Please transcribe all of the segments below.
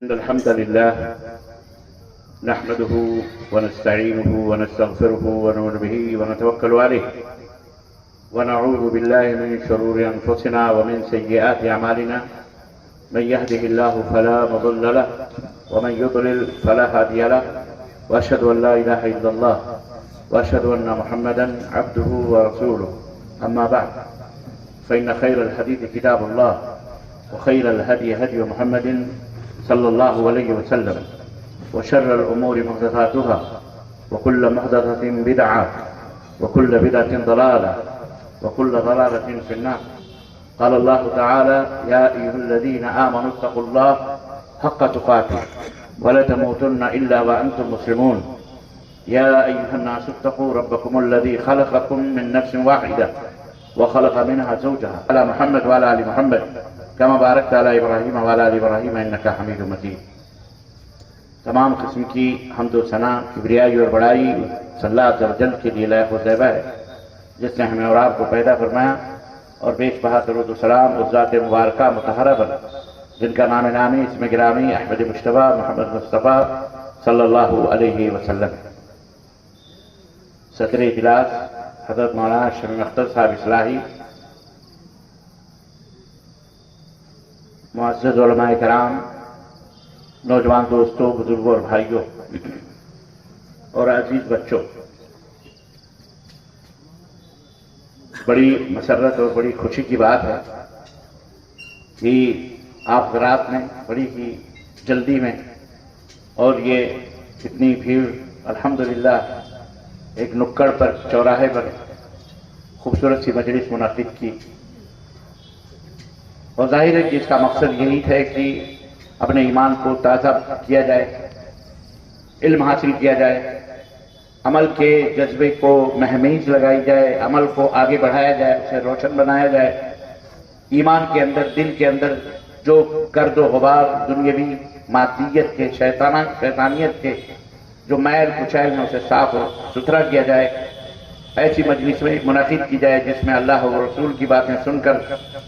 إن الحمد لله نحمده ونستعينه ونستغفره ونؤمن به ونتوكل عليه ونعوذ بالله من شرور أنفسنا ومن سيئات أعمالنا من يهده الله فلا مضل له ومن يضلل فلا هادي له وأشهد أن لا إله إلا الله وأشهد أن محمدا عبده ورسوله أما بعد فإن خير الحديث كتاب الله وخير الهدي هدي محمد صلى الله عليه وسلم وشر الأمور محدثاتها وكل محدثة بدعة وكل بدعة ضلالة وكل ضلالة في النار. قال الله تعالى: يا أيها الذين آمنوا اتقوا الله حق تقاته ولا تموتن إلا وأنتم مسلمون. يا أيها الناس اتقوا ربكم الذي خلقكم من نفس واحدة وخلق منها زوجها على محمد وعلى آل محمد كما باركت على ابراہیم وعلى آل ابراہیم انک حمید مجید. تمام قسم کی حمد و ثنا، کبریائی اور بڑائی اللہ عز و جل کے لیے لائق و طیبہ ہے، جس نے ہمیں اور آپ کو پیدا فرمایا، اور بیش بہا درود و سلام اس ذات مبارکہ مطہرہ پر جن کا نام نامی اسم گرامی احمد مجتبیٰ محمد مصطفیٰ صلی اللہ علیہ وسلم. صدر اجلاس حضرت مولانا شمیم اختر صاحب اصلاحی، معزز علماء کرام، نوجوان دوستوں، بزرگوں اور بھائیوں اور عزیز بچوں، بڑی مسرت اور بڑی خوشی کی بات ہے کہ آپ حضرات نے بڑی ہی جلدی میں اور یہ اتنی بھیڑ الحمدللہ ایک نکڑ پر، چوراہے پر خوبصورت سی مجلس منعقد کی، اور ظاہر ہے کہ اس کا مقصد یہی ہے کہ اپنے ایمان کو تازہ کیا جائے، علم حاصل کیا جائے، عمل کے جذبے کو مہمیز لگائی جائے، عمل کو آگے بڑھایا جائے، اسے روشن بنایا جائے. ایمان کے اندر، دل کے اندر جو گرد و غبار دنیاوی مادیت کے، شیطانیت کے جو میل کچیل ہیں، اسے صاف اور ستھرا کیا جائے. ایسی مجلس میں منعقد کی جائے جس میں اللہ و رسول کی باتیں سن کر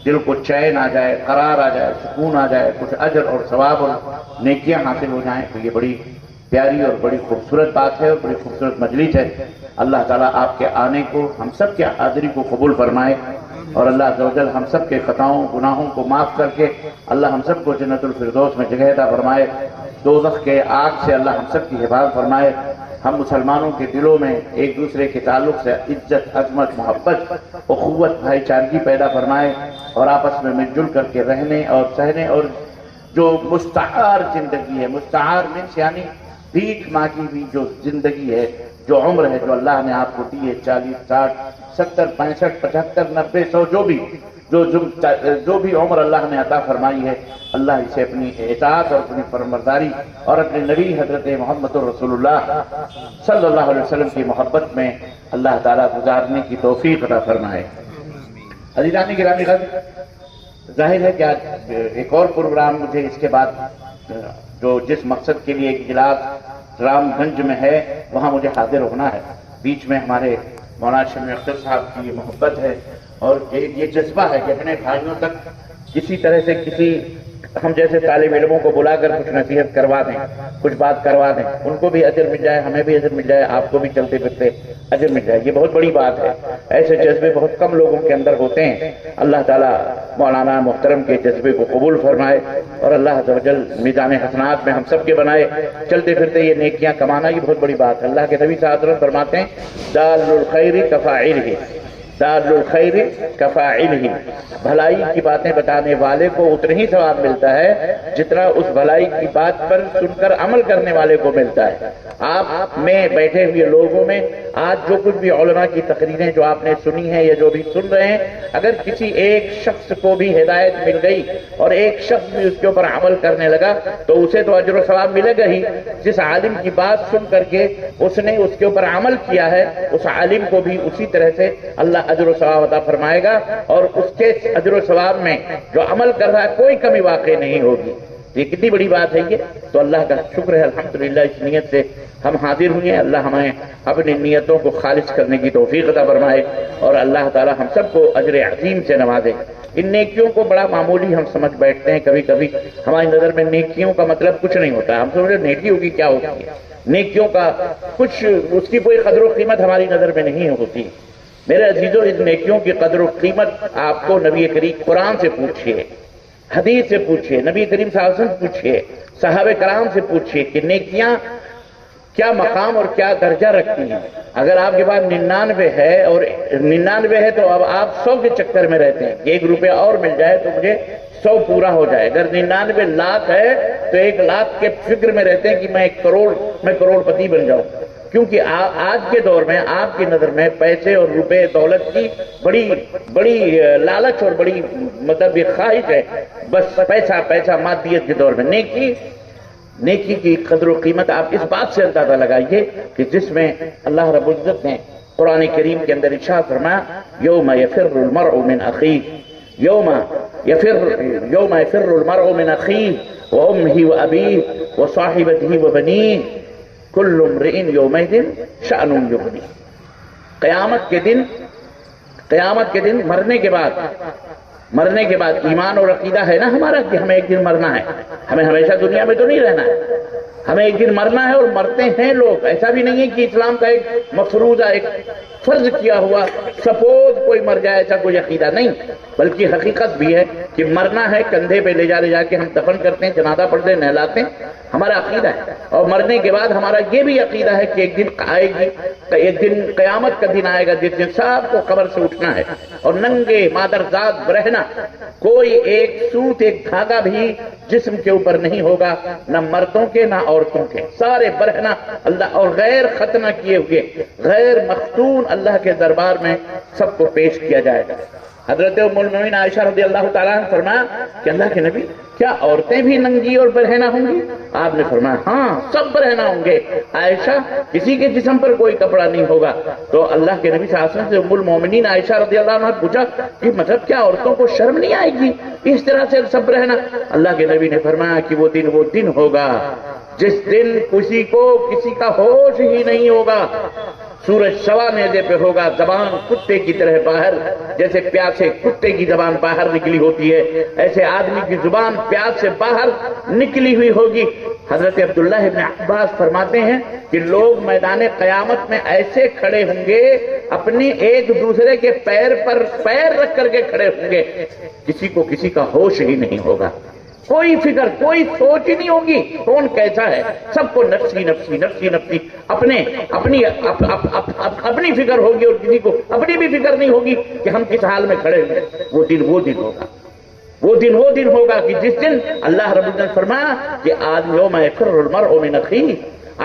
دل کو چین آ جائے، قرار آ جائے، سکون آ جائے، کچھ اجر اور ثواب اور نیکیاں حاصل ہو جائیں. تو یہ بڑی پیاری اور بڑی خوبصورت بات ہے اور بڑی خوبصورت مجلس ہے. اللہ تعالیٰ آپ کے آنے کو، ہم سب کے حاضری کو قبول فرمائے، اور اللہ عز و جل ہم سب کے خطاؤں گناہوں کو معاف کر کے اللہ ہم سب کو جنت الفردوس میں جگہ عطا فرمائے. دوزخ کے آگ سے اللہ ہم سب کی حفاظت فرمائے. ہم مسلمانوں کے دلوں میں ایک دوسرے کے تعلق سے عزت، عظمت، محبت، اخوت، بھائی چارگی پیدا فرمائے، اور آپس میں مل جل کر کے رہنے اور سہنے، اور جو مستعار زندگی ہے، مستعار مینس یعنی بھیک مانگی ہوئی جو زندگی ہے، جو عمر ہے جو اللہ نے آپ کو دی ہے، 40، 60، 70، 65، 75، 90، 100، جو بھی عمر اللہ نے عطا فرمائی ہے، اللہ اسے اپنی اطاعت اور اپنی فرمانبرداری اور اپنے نبی حضرت محمد رسول اللہ صلی اللہ علیہ وسلم کی محبت میں اللہ تعالیٰ گزارنے کی توفیق عطا فرمائے. عزیزان گرامی، ظاہر ہے کہ آج ایک اور پروگرام مجھے اس کے بعد جو جس مقصد کے لیے اجلاس رام گنج میں ہے وہاں مجھے حاضر ہونا ہے. بیچ میں ہمارے مولانا شمیم اختر صاحب کی محبت ہے اور یہ جذبہ ہے کہ اپنے بھائیوں تک کسی طرح سے ہم جیسے طالب علموں کو بلا کر کچھ نصیحت کروا دیں، کچھ بات کروا دیں، ان کو بھی اجر مل جائے، ہمیں بھی اجر مل جائے، آپ کو بھی چلتے پھرتے اجر مل جائے. یہ بہت بڑی بات ہے. ایسے جذبے بہت کم لوگوں کے اندر ہوتے ہیں. اللہ تعالیٰ مولانا محترم کے جذبے کو قبول فرمائے اور اللہ عز و جل میزان حسنات میں ہم سب کے بنائے. چلتے پھرتے یہ نیکیاں کمانا یہ بہت بڑی بات ہے. اللہ کے نبی صلی اللہ علیہ وسلم فرماتے ہیں: دال الخیر کفاعلہ، دال الخیر کفاعلہ، بھلائی کی باتیں بتانے والے کو اتنا ہی ثواب ملتا ہے جتنا اس بھلائی کی بات پر سن کر عمل کرنے والے کو ملتا ہے. آپ میں بیٹھے ہوئے لوگوں میں آج جو کچھ بھی علماء کی تقریریں جو آپ نے سنی ہیں یا جو بھی سن رہے ہیں، اگر کسی ایک شخص کو بھی ہدایت مل گئی اور ایک شخص بھی اس کے اوپر عمل کرنے لگا تو اسے تو اجر و ثواب ملے گا ہی. جس عالم کی بات سن کر کے اس نے اس کے اوپر عمل کیا ہے، اس عالم کو بھی اسی طرح سے اللہ اجر و ثواب عطا فرمائے گا، اور اس کے اجر و ثواب میں جو عمل کر رہا ہے کوئی کمی واقع نہیں ہوگی. یہ کتنی بڑی بات ہے یہ. تو اللہ کا شکر ہے الحمدللہ اس نیت سے ہم حاضر ہوئے ہیں. اللہ ہمیں اپنی نیتوں کو خالص کرنے کی توفیق عطا فرمائے اور اللہ تعالی ہم سب کو اجر عظیم سے نوازے. ان نیکیوں کو بڑا معمولی ہم سمجھ بیٹھتے ہیں. کبھی کبھی ہماری نظر میں نیکیوں کا مطلب کچھ نہیں ہوتا. ہم سمجھتے نیکی ہوگی کیا ہوتی ہے, نیکیوں کا کچھ اس کی کوئی قدر و قیمت ہماری نظر میں نہیں ہوتی. میرے عزیزوں, اس نیکیوں کی قدر و قیمت آپ کو نبی کریم قرآن سے پوچھیے, حدیث سے پوچھیے, نبی کریم صلی اللہ علیہ وسلم سے پوچھیے, صحابہ کرام سے پوچھیے کہ نیکیاں کیا مقام اور کیا درجہ رکھتی ہیں. اگر آپ کے پاس 99 ہے اور 99 ہے تو اب آپ 100 کے چکر میں رہتے ہیں کہ 1 روپیہ اور مل جائے تو مجھے 100 پورا ہو جائے. اگر 99 لاکھ ہے تو 1 لاکھ کے فکر میں رہتے ہیں کہ میں 1 کروڑ پتی بن جاؤں. کیونکہ آج کے دور میں آپ کی نظر میں پیسے اور روپے دولت کی بڑی لالچ اور بڑی مطلب خواہش ہے. بس پیسہ مادیت کے دور میں. نیکی کی قدر و قیمت آپ اس بات سے اندازہ لگائیے کہ جس میں اللہ رب العزت نے قرآن کریم کے اندر ارشاد فرمایا یوم یفر المرء من اخیہ, یوم یفر المرء من اخیہ وامہ وابیہ وصاحبتہ وبنیہ کل امرئ یومئذ شأن یغنیہ. قیامت کے دن مرنے کے بعد ایمان اور عقیدہ ہے نا ہمارا کہ ہمیں ایک دن مرنا ہے. ہمیں ہمیشہ دنیا میں تو نہیں رہنا ہے, ہمیں ایک دن مرنا ہے اور مرتے ہیں لوگ. ایسا بھی نہیں ہے کہ اسلام کا ایک مفروضہ, ایک فرض کیا ہوا سپوز کوئی مر جائے, ایسا کوئی عقیدہ نہیں, بلکہ حقیقت بھی ہے کہ مرنا ہے. کندھے پہ لے جا کے ہم دفن کرتے ہیں, جنازہ پڑھتے ہیں, نہلاتے ہیں, ہمارا عقیدہ ہے. اور مرنے کے بعد ہمارا یہ بھی عقیدہ ہے کہ ایک دن آئے گی, ایک دن قیامت کا دن آئے گا جس دن سب کو قبر سے اٹھنا ہے اور ننگے مادرزاد رہنا. کوئی ایک سوت ایک دھاگا بھی جسم کے اوپر نہیں ہوگا, نہ مردوں کے نہ عورتوں کے, سارے برہنا اللہ اور غیر ختنہ کیے ہوئے, غیر مختون اللہ کے دربار میں سب کو پیش کیا جائے گا. حضرت ام المؤمنین عائشہ رضی اللہ تعالیٰ عنہ فرمایا کہ اللہ کے نبی کیا عورتیں بھی ننگی اور برہنہ ہوں گی؟ آپ نے فرمایا ہاں سب برہنہ ہوں گے. عائشہ کسی کے جسم پر کوئی کپڑا نہیں ہوگا. تو اللہ کے نبی صلی اللہ علیہ وسلم سے ام المؤمنین عائشہ رضی اللہ عنہ پوچھا کہ مطلب کیا عورتوں کو شرم نہیں آئے گی اس طرح سے سب برہنہ؟ اللہ کے نبی نے فرمایا کہ وہ دن ہوگا جس دن کسی کا ہوش ہی نہیں ہوگا. سورج سوا نیزے پہ ہوگا, زبان کتے کی طرح باہر, جیسے پیاسے کتے کی زبان باہر نکلی ہوتی ہے ایسے آدمی کی زبان پیاس سے باہر نکلی ہوئی ہوگی. حضرت عبداللہ ابن عباس فرماتے ہیں کہ لوگ میدان قیامت میں ایسے کھڑے ہوں گے, اپنے ایک دوسرے کے پیر پر پیر رکھ کر کے کھڑے ہوں گے, کسی کا ہوش ہی نہیں ہوگا, کوئی فکر کوئی سوچ ہی نہیں ہوگی کون کیسا ہے. سب کو نفسی نفسی نفسی نفسی اپنی فکر ہوگی اور کسی کو اپنی بھی فکر نہیں ہوگی کہ ہم کس حال میں کھڑے ہیں. وہ دن ہوگا کہ جس دن اللہ رب العزت نے فرمایا کہ آدمی یوم یفر المرء من اخیہ,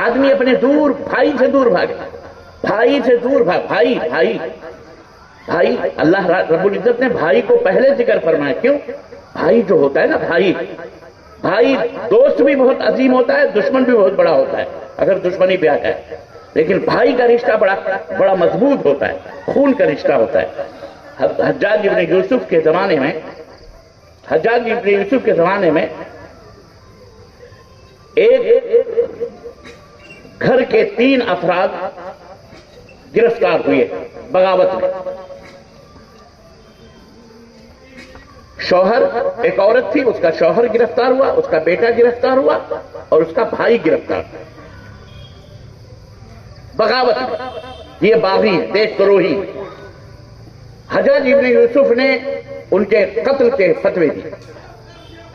آدمی اپنے بھائی سے دور بھائی. اللہ رب العزت نے بھائی کو پہلے ذکر فرمایا. کیوں؟ بھائی جو ہوتا ہے نا, بھائی دوست بھی بہت عظیم ہوتا ہے, دشمن بھی بہت بڑا ہوتا ہے اگر دشمنی پہ آ جائے, لیکن بھائی کا رشتہ بڑا مضبوط ہوتا ہے, خون کا رشتہ ہوتا ہے. حجاج ابن یوسف کے زمانے میں ایک گھر کے 3 افراد گرفتار ہوئے بغاوت میں. شوہر, ایک عورت تھی, اس کا شوہر گرفتار ہوا, اس کا بیٹا گرفتار ہوا اور اس کا بھائی گرفتار ہوا بغاوت میں. یہ باغی ہے, دیش دروہی. حجاج ابن یوسف نے ان کے قتل کے فتوے دیے,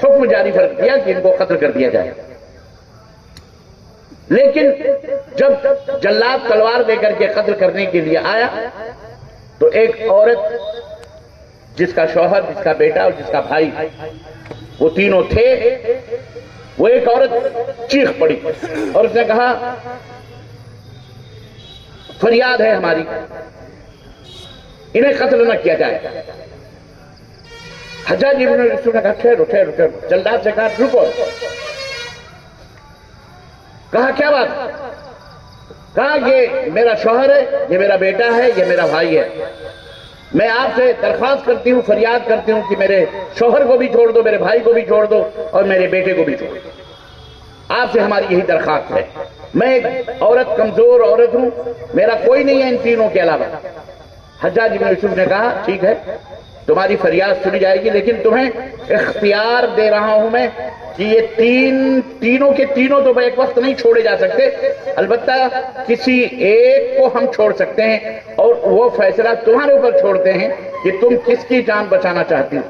حکم جاری کر دیا کہ ان کو قتل کر دیا جائے. لیکن جب جلاد تلوار دے کر کے قتل کرنے کے لیے آیا تو ایک عورت جس کا شوہر, جس کا بیٹا اور جس کا بھائی, وہ تینوں تھے, وہ ایک عورت چیخ پڑی اور اس نے کہا فریاد ہے ہماری, انہیں قتل نہ کیا جائے. حجاج ابن یوسف نے کہا ٹھہرو, جلدات سے کہا رکو. کہا کیا بات؟ کہا یہ میرا شوہر ہے, یہ میرا بیٹا ہے, یہ میرا بھائی ہے. میں آپ سے درخواست کرتی ہوں، فریاد کرتی ہوں کہ میرے شوہر کو بھی چھوڑ دو، میرے بھائی کو بھی چھوڑ دو اور میرے بیٹے کو بھی چھوڑ دو۔ آپ سے ہماری یہی درخواست ہے۔ میں ایک عورت، کمزور عورت ہوں، میرا کوئی نہیں ہے ان تینوں کے علاوہ۔ حجاج بن یوسف نے کہا ٹھیک ہے، تمہاری فریاد سنی جائے گی، لیکن تمہیں اختیار دے رہا ہوں میں کہ یہ تینوں کے تینوں تو ایک وقت نہیں چھوڑے جا سکتے، البتہ کسی ایک کو ہم چھوڑ سکتے ہیں، اور وہ فیصلہ تمہارے اوپر چھوڑتے ہیں کہ تم کس کی جان بچانا چاہتی ہو۔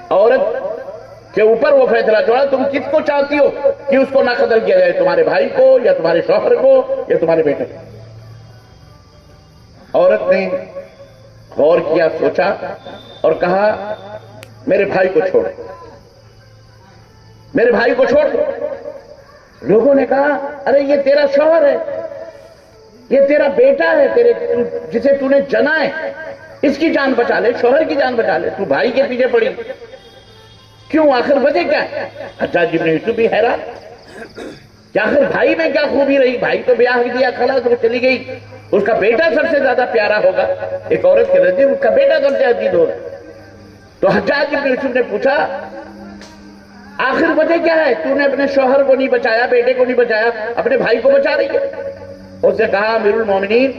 عورت کے اوپر وہ فیصلہ چھوڑا، تم کس کو چاہتی ہو کہ اس کو نہ قتل کیا جائے، تمہارے بھائی کو یا تمہارے شوہر کو یا تمہارے بیٹے کو۔ عورت نے غور کیا، سوچا اور کہا میرے بھائی کو چھوڑ، میرے بھائی کو چھوڑ دو۔ لوگوں نے کہا ارے یہ تیرا شوہر ہے، یہ تیرا بیٹا ہے، جسے تو نے جنا ہے، اس کی جان بچا لے، شوہر کی جان بچا لے، تو بھائی کے پیچھے پڑی کیوں؟ آخر وجہ کیا ہے؟ حجاج بن یوسف بھی حیران کہ آخر بھائی میں کیا خوبی رہی، بھائی تو بیاہ دیا، خلاص وہ چلی گئی، اس کا بیٹا سب سے زیادہ پیارا ہوگا، ایک عورت کے نزدیک اس کا بیٹا سب سے عزیز ہوگا۔ تو حجاج بن یوسف نے پوچھا آخر وجہ کیا ہے؟ تو نے اپنے شوہر کو نہیں بچایا، بیٹے کو نہیں بچایا، اپنے بھائی کو بچا رہی ہے۔ اس نے کہا امیر المومنین،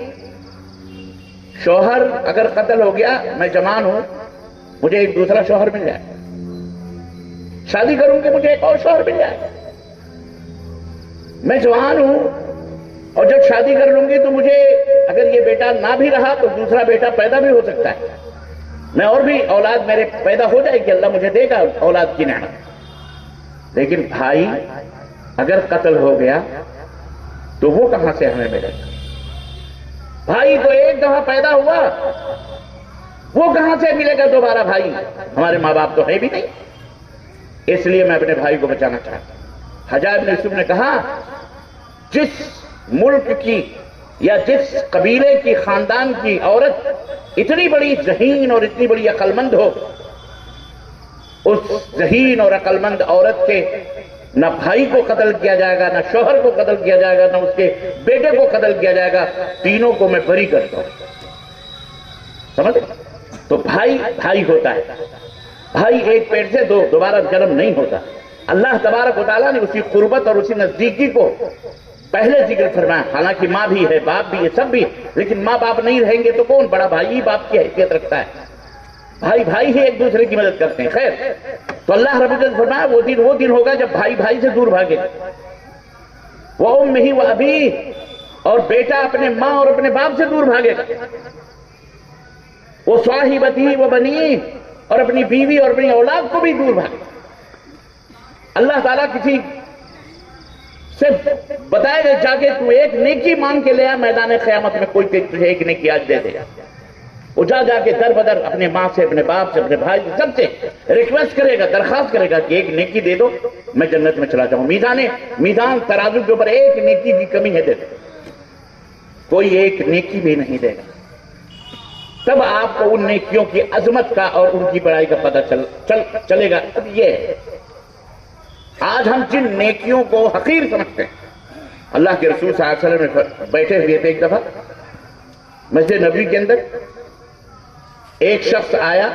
شوہر اگر قتل ہو گیا، میں جوان ہوں، مجھے ایک دوسرا شوہر مل جائے، شادی کروں گی، مجھے ایک اور شوہر مل جائے، میں جوان ہوں، اور جب شادی کر لوں گی تو مجھے اگر یہ بیٹا نہ بھی رہا تو دوسرا بیٹا پیدا بھی ہو سکتا ہے، میں اور بھی اولاد میرے پیدا ہو جائے گی، اللہ مجھے دے گا اولاد کی نعمت۔ لیکن بھائی اگر قتل ہو گیا تو وہ کہاں سے ہمیں ملے گا؟ بھائی تو ایک دفعہ پیدا ہوا، وہ کہاں سے ملے گا دوبارہ بھائی؟ ہمارے ماں باپ تو ہے بھی نہیں، اس لیے میں اپنے بھائی کو بچانا چاہتا ہوں۔ حجاج بن یوسف نے کہا جس ملک کی یا جس قبیلے کی، خاندان کی عورت اتنی بڑی ذہین اور اتنی بڑی عقل مند ہو، اس ذہین اور عقل مند عورت کے نہ بھائی کو قتل کیا جائے گا، نہ شوہر کو قتل کیا جائے گا، نہ اس کے بیٹے کو قتل کیا جائے گا، تینوں کو میں بری کرتا ہوں۔ سمجھ؟ تو بھائی بھائی ہوتا ہے، بھائی ایک پیٹ سے دوبارہ جنم نہیں ہوتا۔ اللہ تبارک و تعالیٰ نے اسی قربت اور اسی نزدیکی کو پہلے ذکر فرمایا، حالانکہ ماں بھی ہے، باپ بھی ہے، سب بھی، لیکن ماں باپ نہیں رہیں گے تو کون؟ بڑا بھائی ہی باپ کی حیثیت رکھتا ہے، بھائی بھائی ہی ایک دوسرے کی مدد کرتے ہیں۔ خیر، تو اللہ رب العزت فرمایا وہ دن ہوگا جب بھائی بھائی سے دور بھاگے، وہ امہ و ابی، اور بیٹا اپنے ماں اور اپنے باپ سے دور بھاگے گا، وہ صاحبتی و بنی، اور اپنی بیوی اور اپنی اولاد کو بھی دور بھاگے۔ اللہ تعالیٰ کسی سے بتائے گا جا کے تو ایک نیکی مانگ کے لے آ، میدان قیامت میں کوئی تجھے ایک نیکی آج دے دے گا۔ وہ جا کے در بدر اپنے ماں سے، اپنے باپ سے، اپنے بھائی سے، سب سے ریکویسٹ کرے گا، درخواست کرے گا کہ ایک نیکی دے دو، میں جنت میں چلا جاؤں۔ میدان ترازو کے اوپر ایک نیکی کی کمی ہے، دے دو، کوئی ایک نیکی بھی نہیں دے گا۔ تب آپ کو ان نیکیوں کی عظمت کا اور ان کی بڑائی کا پتہ چلے گا۔ اب یہ ہے آج ہم جن نیکیوں کو حقیر سمجھتے ہیں، اللہ کے رسول صلی اللہ علیہ وسلم بیٹھے ہوئے تھے ایک دفعہ مسجد نبوی کے اندر، ایک شخص آیا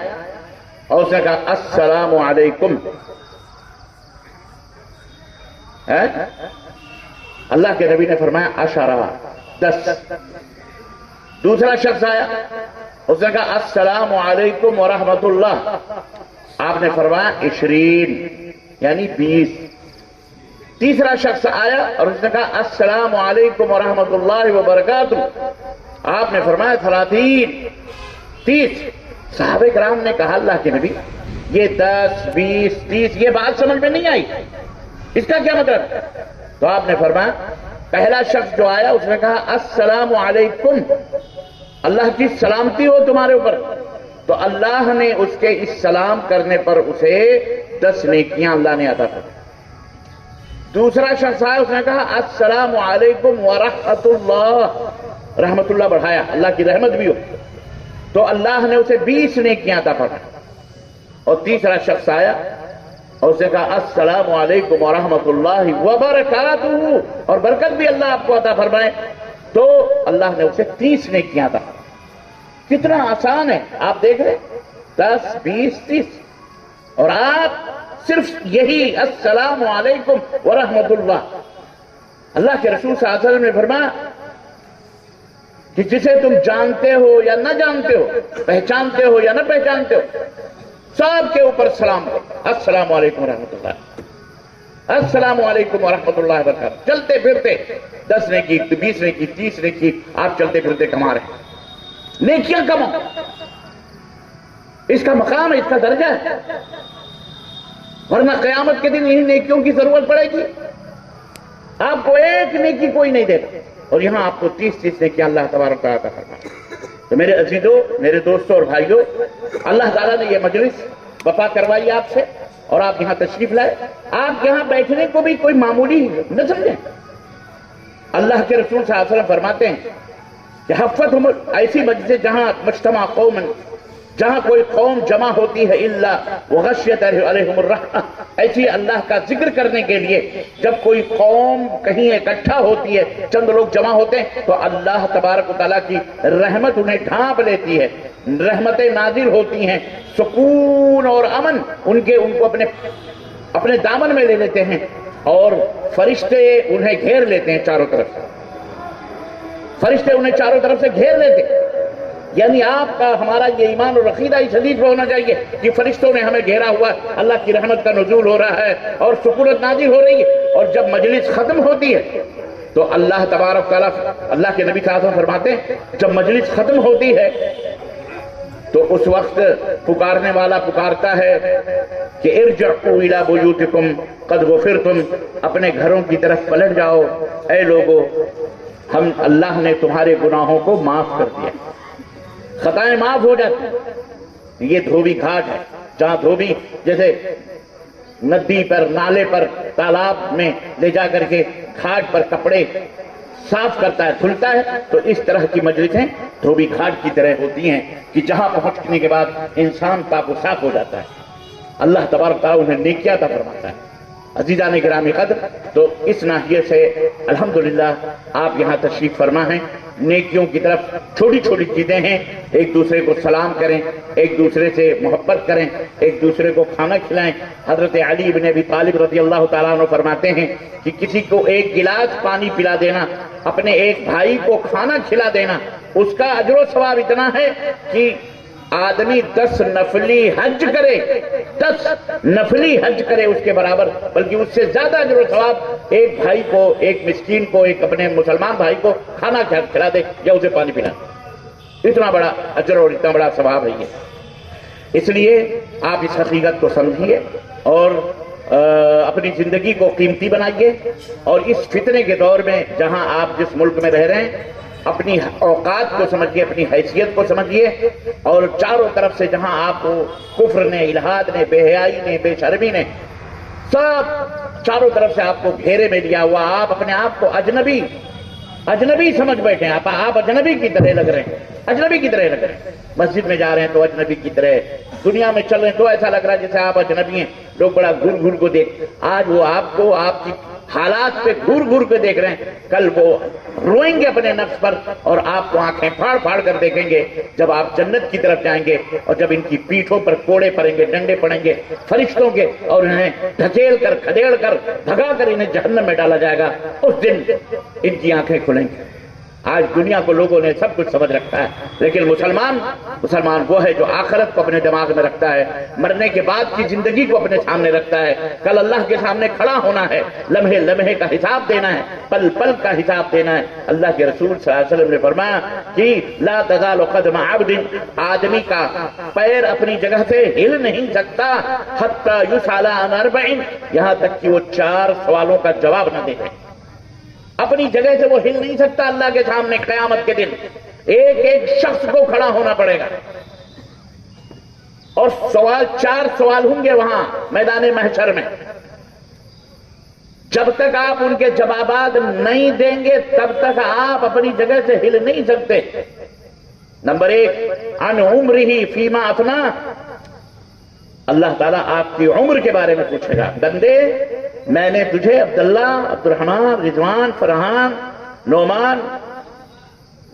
اور اس نے کہا السلام علیکم۔ اللہ کے نبی نے فرمایا عشرہ، 10۔ دوسرا شخص آیا، اس نے کہا السلام علیکم ورحمۃ اللہ، آپ نے فرمایا 20 یعنی 20۔ تیسرا شخص آیا اور اس نے کہا السلام علیکم ورحمۃ اللہ وبرکاتہ، آپ نے فرمایا 30۔ صحابہ کرام نے کہا اللہ کے نبی یہ 10، 20، 30 یہ بات سمجھ میں نہیں آئی، اس کا کیا مطلب؟ تو آپ نے فرمایا پہلا شخص جو آیا اس نے کہا السلام علیکم، اللہ کی سلامتی ہو تمہارے اوپر، تو اللہ نے اس کے اس سلام کرنے پر اسے 10 نیکیاں اللہ نے عطا کر۔ دوسرا شخص آیا، اس نے کہا السلام علیکم ورحمۃ اللہ، رحمت اللہ بڑھایا، اللہ کی رحمت بھی ہو، تو اللہ نے اسے 20 نیکیاں عطا فرمائی۔ اور تیسرا شخص آیا اور اسے کہا السلام علیکم ورحمۃ اللہ وبرکاتہ، اور برکت بھی اللہ آپ کو عطا فرمائے، تو اللہ نے اسے 30 نیکیاں عطا فرمائی۔ کتنا آسان ہے. آپ دیکھ رہے 10 20 30 اور آپ صرف یہی السلام علیکم ورحمۃ اللہ. اللہ کے رسول صلی اللہ علیہ وسلم نے فرمایا کہ جسے تم جانتے ہو یا نہ جانتے ہو، پہچانتے ہو یا نہ پہچانتے ہو، سب کے اوپر سلام کرو. السلام علیکم ورحمۃ اللہ، السلام علیکم ورحمۃ اللہ وبرکاتہ. چلتے پھرتے 10 نے کی، 20 نے کی، 30 نے کی، آپ چلتے پھرتے کما رہے ہیں. نیکیاں کماؤ، اس کا مقام ہے، اس کا درجہ ہے. ورنہ قیامت کے دن انہی نیکیوں کی ضرورت پڑے گی. آپ کو ایک نیکی کوئی نہیں دے گا، اور یہاں آپ کو 30 نیکیاں اللہ تبارک و تعالیٰ عطا فرمائے. تو میرے عزیزوں، میرے دوستوں اور بھائیوں، اللہ تعالیٰ نے یہ مجلس وفا کروائی آپ سے، اور آپ یہاں تشریف لائے. آپ یہاں بیٹھنے کو بھی کوئی معمولی نہ سمجھیں. اللہ کے رسول صلی اللہ علیہ وسلم فرماتے ہیں کہ حفتہم ایسی مجلس جہاں مجتمع قوم، جہاں کوئی قوم جمع ہوتی ہے، الا وغشیت علیہم الرحمہ، ایسی اللہ کا ذکر کرنے کے لیے جب کوئی قوم کہیں اکٹھا ہوتی ہے، چند لوگ جمع ہوتے ہیں، تو اللہ تبارک و تعالیٰ کی رحمت انہیں ڈھانپ لیتی ہے، رحمتیں نازل ہوتی ہیں، سکون اور امن ان کو اپنے دامن میں لے لیتے ہیں، اور فرشتے انہیں گھیر لیتے ہیں چاروں طرف سے. فرشتے انہیں چاروں طرف سے گھیر لیتے ہیں. یعنی آپ کا ہمارا یہ ایمان اور عقیدہ اس حدیث میں ہونا چاہیے کہ فرشتوں نے ہمیں گھیرا ہوا ہے، اللہ کی رحمت کا نزول ہو رہا ہے اور سکونت نازل ہو رہی ہے. اور جب مجلس ختم ہوتی ہے تو اللہ تبارک تعالیٰ، اللہ کے نبی صلی اللہ علیہ وسلم فرماتے ہیں جب مجلس ختم ہوتی ہے تو اس وقت پکارنے والا پکارتا ہے کہ ارجعوا الی بیوتکم قد غفرتم، اپنے گھروں کی طرف پلٹ جاؤ، اے لوگو ہم اللہ نے تمہارے گناہوں کو معاف کر دیا، خطائیں معاف ہو جاتی. یہ دھوبی گھاٹ ہے جہاں دھوبی جیسے ندی پر، نالے پر، تالاب میں لے جا کر کے گھاٹ پر کپڑے صاف کرتا ہے، دھلتا ہے، تو اس طرح کی مجلسیں دھوبی گھاٹ کی طرح ہوتی ہیں کہ جہاں پہنچنے کے بعد انسان پاک و صاف ہو جاتا ہے. اللہ تبارک تعالیٰ انہیں نیکیاں عطا فرماتا ہے. عزیزان گرامی قدر، تو اس ناحیے سے الحمدللہ آپ یہاں تشریف فرما ہیں. نیکیوں کی طرف چھوٹی چھوٹی چیزیں ہیں، ایک دوسرے کو سلام کریں، ایک دوسرے سے محبت کریں، ایک دوسرے کو کھانا کھلائیں. حضرت علی بن ابی طالب رضی اللہ تعالیٰ عنہ فرماتے ہیں کہ کسی کو ایک گلاس پانی پلا دینا، اپنے ایک بھائی کو کھانا کھلا دینا، اس کا اجر و ثواب اتنا ہے کہ آدمی 10 نفلی حج کرے، 10 نفلی حج کرے اس کے برابر، بلکہ اس سے زیادہ اجر و ثواب ایک بھائی کو، ایک مسکین کو، ایک اپنے مسلمان بھائی کو کھانا کھلا دے یا اسے پانی پلا دے. اتنا بڑا اجر اور اتنا بڑا ثواب ہے یہ. اس لیے آپ اس حقیقت کو سمجھیے اور اپنی زندگی کو قیمتی بنائیے. اور اس فتنے کے دور میں جہاں آپ جس ملک میں رہ رہے ہیں، اپنی اوقات کو سمجھیے، اپنی حیثیت کو سمجھیے، اور چاروں طرف سے جہاں آپ کو کفر نے، الحاد نے، بے حیائی نے، بے شرمی نے سب چاروں طرف سے آپ کو گھیرے میں لیا ہوا، آپ اپنے آپ کو اجنبی سمجھ بیٹھے ہیں. آپ اجنبی کی طرح لگ رہے ہیں، اجنبی کی طرح لگ رہے ہیں. مسجد میں جا رہے ہیں تو اجنبی کی طرح، دنیا میں چل رہے ہیں تو ایسا لگ رہا ہے جیسے آپ اجنبی ہیں. لوگ بڑا گھر گھر کو دیکھ، آج وہ آپ کو آپ کی حالات پہ گھر گھر کے دیکھ رہے ہیں، کل وہ روئیں گے اپنے نفس پر اور آپ کو آنکھیں پھاڑ پھاڑ کر دیکھیں گے جب آپ جنت کی طرف جائیں گے، اور جب ان کی پیٹھوں پر کوڑے پڑیں گے، ڈنڈے پڑیں گے فرشتوں کے، اور انہیں دھکیل کر، کھدیڑ کر، بھگا کر انہیں جہنم میں ڈالا جائے گا. اس دن ان کی آنکھیں کھلیں گی. آج دنیا کو لوگوں نے سب کچھ سمجھ رکھا ہے، لیکن مسلمان وہ ہے جو آخرت کو اپنے دماغ میں رکھتا ہے، مرنے کے بعد کی زندگی کو اپنے سامنے رکھتا ہے. کل اللہ کے سامنے کھڑا ہونا ہے، لمحے لمحے کا حساب دینا ہے، پل پل کا حساب دینا ہے. اللہ کے رسول صلی اللہ علیہ وسلم نے فرمایا کہ لا تزال قدم عبد، آدمی کا پیر اپنی جگہ سے ہل نہیں سکتا حتی یسأل عن 4، یہاں تک کہ وہ 4 سوالوں کا جواب نہ دے. اپنی جگہ سے وہ ہل نہیں سکتا. اللہ کے سامنے قیامت کے دن ایک ایک شخص کو کھڑا ہونا پڑے گا، اور 4 سوال ہوں گے وہاں میدان محشر میں. جب تک آپ ان کے جوابات نہیں دیں گے تب تک آپ اپنی جگہ سے ہل نہیں سکتے. نمبر 1 عن عمرہ فیما افنا، اللہ تعالیٰ آپ کی عمر کے بارے میں پوچھے گا. بندے میں نے تجھے عبداللہ، عبد الرحمن، رضوان، فرحان، نعمان،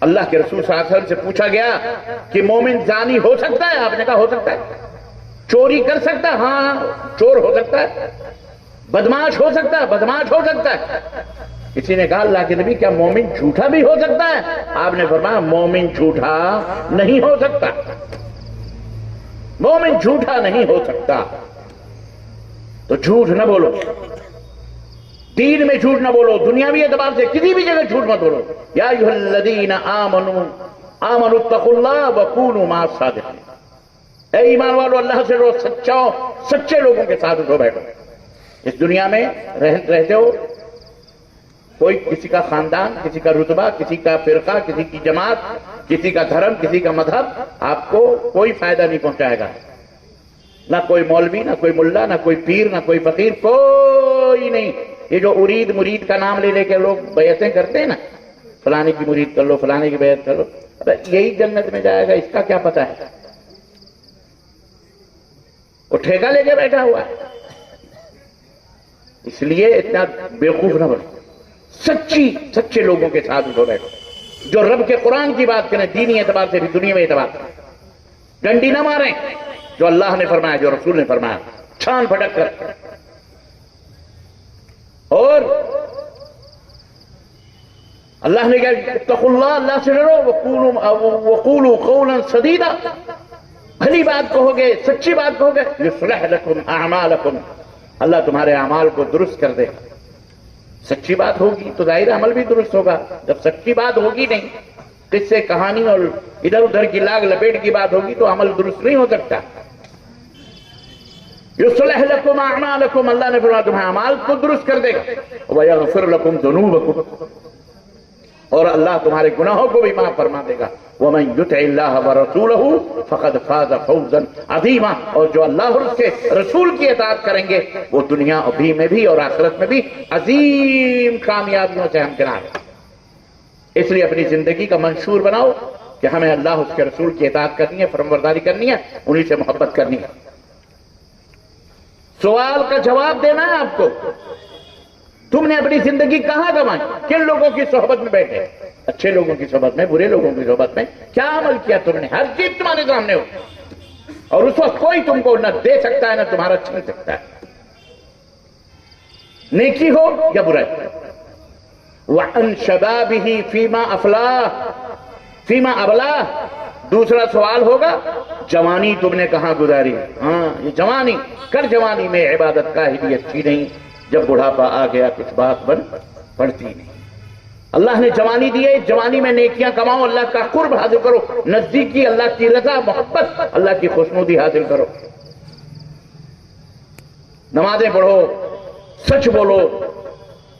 اللہ کے رسول صلی اللہ علیہ وسلم سے پوچھا گیا کہ مومن زانی ہو سکتا ہے؟ آپ نے کہا ہو سکتا ہے۔ چوری کر سکتا ہے؟ ہاں چور ہو سکتا ہے۔ بدماش ہو سکتا ہے؟ بدماش ہو سکتا ہے۔ کسی نے کہا اللہ کے نبی کیا مومن جھوٹا بھی ہو سکتا ہے؟ آپ نے فرمایا مومن جھوٹا نہیں ہو سکتا، مومن جھوٹا نہیں ہو سکتا۔ تو جھوٹ نہ بولو، دین میں جھوٹ نہ بولو، دنیاوی اعتبار سے کسی بھی جگہ جھوٹ مت بولو۔ یا ایھا الذین آمنوا اتقوا اللہ وکونوا مع الصادقین، اے ایمان والو اللہ سے ڈرو، سچے لوگوں کے ساتھ اٹھو بیٹھو۔ اس دنیا میں رہتے ہو، کوئی کسی کا خاندان، کسی کا رتبہ، کسی کا فرقہ، کسی کی جماعت، کسی کا دھرم، کسی کا مذہب آپ کو کوئی فائدہ نہیں پہنچائے گا۔ نہ کوئی مولوی، نہ کوئی ملا، نہ کوئی پیر، نہ کوئی فقیر، کوئی نہیں۔ یہ جو ارید مرید کا نام لے لے کے لوگ بیعتیں کرتے ہیں نا، فلانے کی مرید کر لو، فلانے کی بیعت کر لو، یہی جنت میں جائے گا اس کا کیا پتہ ہے؟ وہ ٹھیکہ لے کے بیٹھا ہوا ہے۔ اس لیے اتنا بیوقوف نہ بنو، سچے لوگوں کے ساتھ اٹھو بیٹھو، جو رب کے قرآن کی بات کریں، دینی اعتبار سے بھی دنیا میں اعتبار سے، ڈنڈی نہ ماریں، جو اللہ نے فرمایا، جو رسول نے فرمایا، چھان پھٹک کر۔ اور اللہ نے کہا اتقوا اللہ، اللہ سے ڈرو، وقولوا قولا سدیدا، بھلی بات کہو گے، سچی بات کہو گے، یصلح لکم اعمالکم، اللہ تمہارے اعمال کو درست کر دے گا۔ سچی بات ہوگی تو ظاہر عمل بھی درست ہوگا۔ جب سچی بات ہوگی نہیں، قصے کہانی اور ادھر ادھر کی لاگ لپیٹ کی بات ہوگی تو عمل درست نہیں ہو سکتا۔ یصلح لکم اعمالکم، اللہ نے فرمایا تمہارے اعمال کو درست کر دے گا، ویغفر لکم ذنوبکم، اور اللہ تمہارے گناہوں کو بھی معاف فرما دے گا۔ ومن یطع اللہ ورسولہ فقد فاز فوزا عظیما، اور جو اللہ اور اس کے رسول کی اطاعت کریں گے وہ دنیا میں بھی اور آخرت میں بھی عظیم کامیابیوں سے ہمکنار ہے۔ اس لیے اپنی زندگی کا منشور بناؤ کہ ہمیں اللہ اس کے رسول کی اطاعت کرنی ہے، فرمانبرداری کرنی ہے، انہی سے محبت کرنی ہے۔ سوال کا جواب دینا ہے آپ کو، تم نے اپنی زندگی کہاں گنوائی؟ کن لوگوں کی صحبت میں بیٹھے؟ اچھے لوگوں کی صحبت میں، برے لوگوں کی صحبت میں؟ کیا عمل کیا تم نے؟ ہر چیز تمہارے سامنے ہو، اور اس وقت کوئی تم کو نہ دے سکتا ہے نہ تمہارا چھین سکتا ہے، نیکی ہو یا برائی۔ وَعَنْ شَبَابِهِ فِيمَا أَبْلَاهُ، دوسرا سوال ہوگا جوانی تم نے کہاں گزاری؟ ہاں یہ جوانی، کر جوانی میں عبادت کا ہی بھی اچھی نہیں، جب بڑھاپا آ گیا کچھ بات بن پڑتی نہیں۔ اللہ نے جوانی دی ہے، جوانی میں نیکیاں کماؤ، اللہ کا قرب حاصل کرو، نزدیکی، اللہ کی رضا، محبت، اللہ کی خوشنودی حاصل کرو، نمازیں پڑھو، سچ بولو،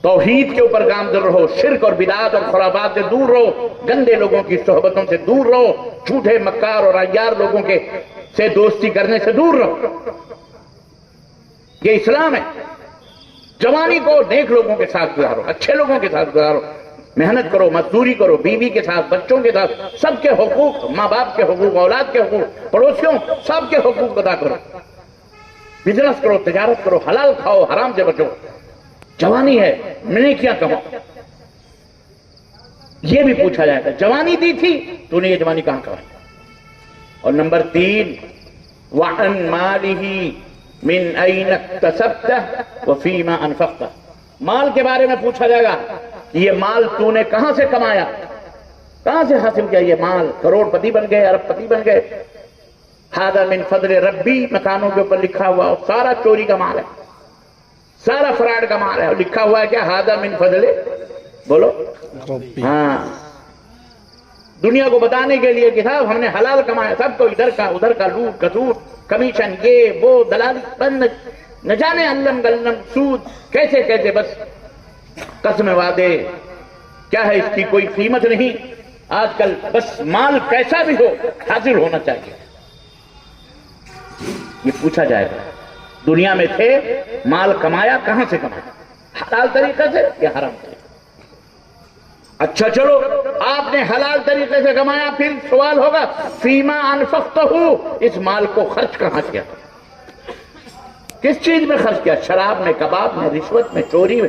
توحید کے اوپر گامزن رہو، شرک اور بدعات اور خرافات سے دور رہو، گندے لوگوں کی صحبتوں سے دور رہو، جھوٹے مکار اور عیار لوگوں کے سے دوستی کرنے سے دور رہو۔ یہ اسلام ہے۔ جوانی کو نیک لوگوں کے ساتھ گزارو، اچھے لوگوں کے ساتھ گزارو، محنت کرو، مزدوری کرو، بیوی کے ساتھ، بچوں کے ساتھ، سب کے حقوق، ماں باپ کے حقوق، اولاد کے حقوق، پڑوسیوں، سب کے حقوق ادا کرو، بزنس کرو، تجارت کرو، حلال کھاؤ، حرام سے بچو۔ جوانی ہے، نیکیاں کماؤ۔ یہ بھی پوچھا جائے گا جوانی دی تھی تو نے یہ جوانی کہاں کمائی؟ اور نمبر 3 وَعَنْ مَالِهِ مِنْ أَيْنَ اكْتَسَبْتَهُ وَفِيمَا أَنْفَقْتَهُ، مال کے بارے میں پوچھا جائے گا کہ یہ مال تو نے کہاں سے کمایا، کہاں سے حاصل کیا؟ یہ مال کروڑ پتی بن گئے، ارب پتی بن گئے؟ هَذَا مِنْ فَضْلِ رَبِّي، مکانوں کے اوپر لکھا ہوا، اور سارا چوری کا مال ہے، سارا فراڈ کا مال ہے، اور لکھا ہوا ہے کیا؟ هَذَا مِنْ فَضْلِ، بولو ہاں، دنیا کو بتانے کے لیے کہ صاحب ہم نے حلال کمایا، سب کو ادھر کا ادھر کا لوٹ کسوٹ، کمیشن، یہ وہ دلالی، بند نہ جانے علم گلم سود، کیسے کیسے، بس قسم وعدے، کیا ہے اس کی کوئی قیمت نہیں۔ آج کل بس مال کیسا بھی ہو حاصل ہونا چاہیے، یہ پوچھا جائے گا۔ دنیا میں تھے، مال کمایا، کہاں سے کمایا؟ حلال طریقے سے یا حرام طریقے؟ اچھا چلو آپ نے حلال طریقے سے کمایا، پھر سوال ہوگا فیما انفقتہ، اس مال کو خرچ کہاں کیا؟ کس چیز میں خرچ کیا؟ شراب میں، کباب میں، رشوت میں، چوری میں،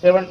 7